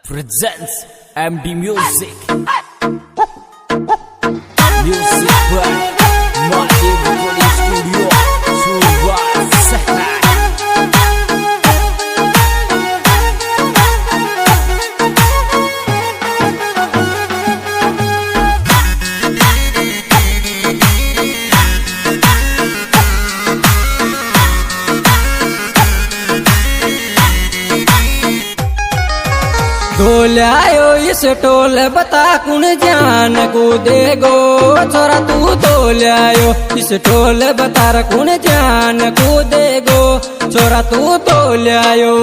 presents MD Music. Music by Mahadev Recording Studio, Surabaya. ढोल्यायो is toll बता कुण जान कूदे गो छोरा तू ढोल्यायो इस टोल बता कुण जान कूदे गो छोरा तू ढोल्यायो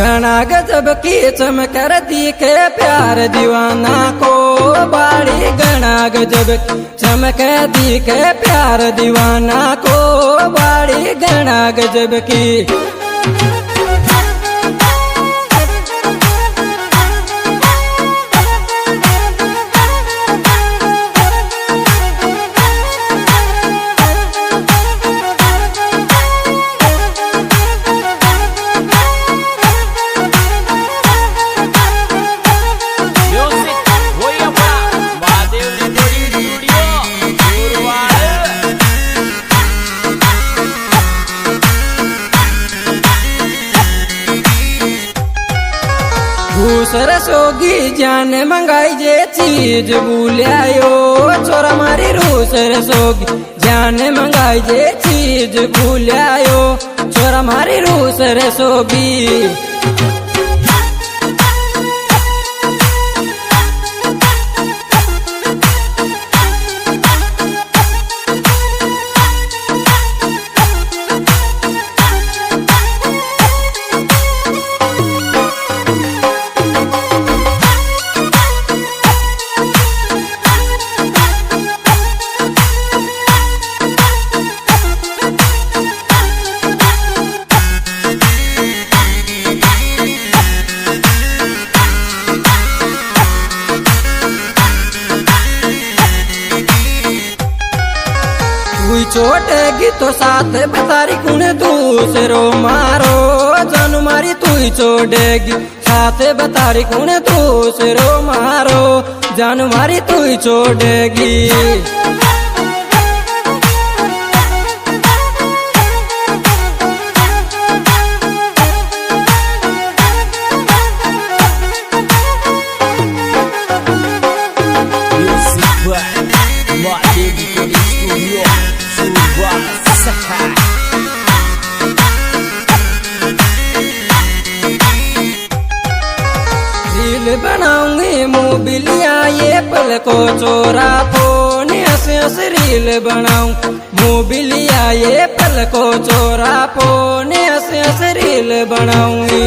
घना गजब की चमकर दिखे प्यार दीवाना को बाड़ी घना गजब चमक दिखे प्यार दीवाना को बाड़ी घना गजब की दूसरा सोगी जान मंगाई जे चीज भूलियायो छोरा मारी रूसर सोगी जान मंगाई जे चीज भूलियायो छोरा मारी रूसर सोगी छोटेगी तो साथ बतारी कुण दूसरो मारो जानू मारी तू छोड़ेगी साथ बतारी कुण दूसरो मारो जानू मारी तू छोड़ेगी Music by Mahadev Recording Studio, Surabaya. Reel बनाऊंगी मोबिलिया ये पल को चोरा फोन ऐसे ऐसे रील बनाऊं मोबिलिया ये पल को चोरा फोन ऐसे ऐसे रील बनाऊंगी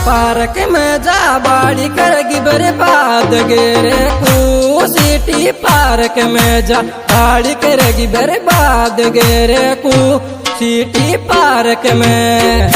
पार्क में जा बाड़ी करेगी बर्बाद गेरे कू सिटी पार्क में जा बाड़ी करेगी बर्बाद गेरे कू सिटी पार्क में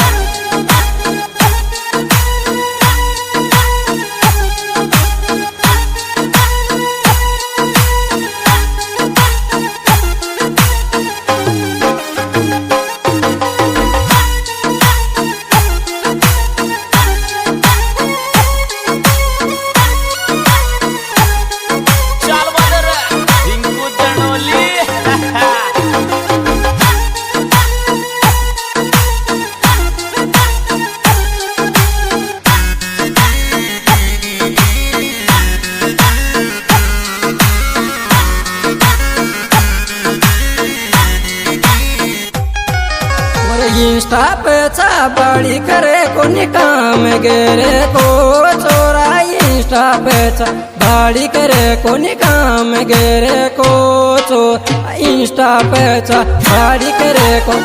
इंस्टा पे छाबड़ी करे कोनी काम गेरे को छोरा इंस्टा पे छाबड़ी करे कोनी काम गेरे को छोरा इंस्टा पे छाबड़ी करे को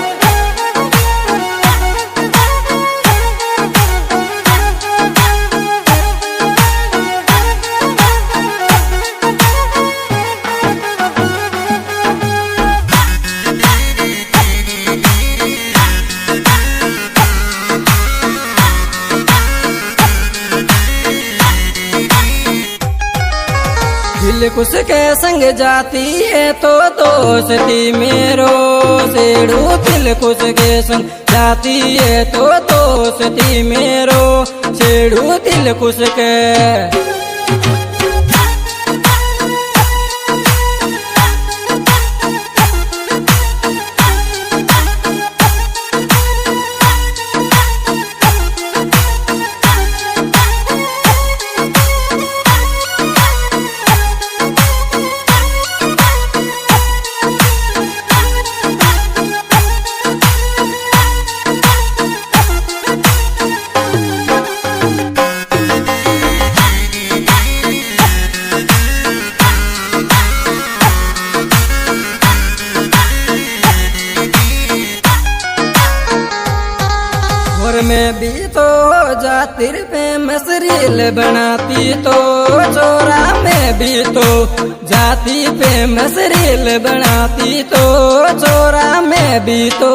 दिल कुछ के संग जाती है तो दोस्ती मेरो सेड़ू दिल कुछ के संग जाती है तो दोस्ती मेरो सेड़ू दिल कुछ के में भी तो जाती पे मसरील बनाती तो चोरा में भी तो जाती पे मसरील बनाती तो चोरा में भी तो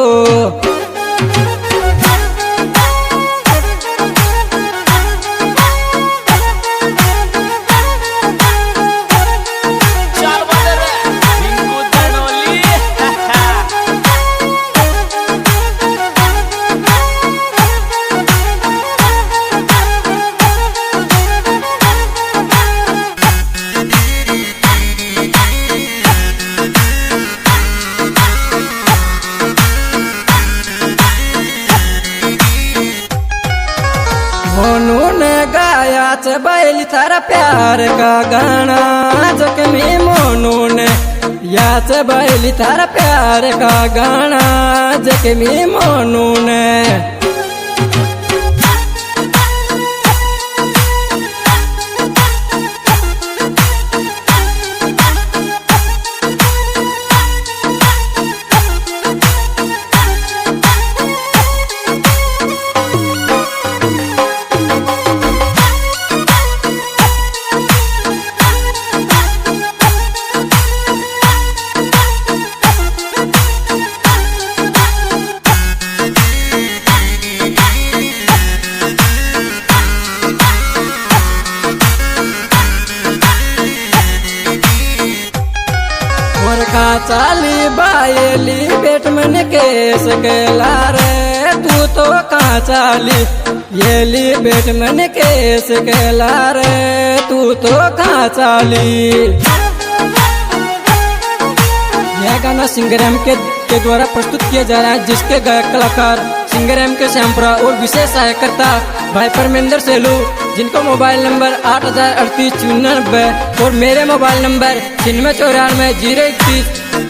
उन्होंने गाया बैली थारा प्यार का गाना जख्मी मोनू ने याच बैली थारा प्यार का गाना जख्मी मोनू ने चाली बायली बेट मन केस गेला रे तू तो कहाँ चाली येली बेट मन केस गेला रे तू तो कहाँ चाली। यह गाना सिंगर एम के द्वारा प्रस्तुत किया जा रहा है जिसके गायक कलाकार सिंगर एम के श्यामपुरा और विशेष सहायकर्ता भाई परमेंद्र सेलू जिनको मोबाइल नंबर 803894 और मेरे मोबाइल नंबर 9694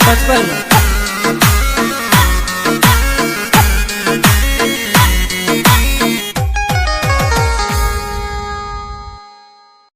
03155।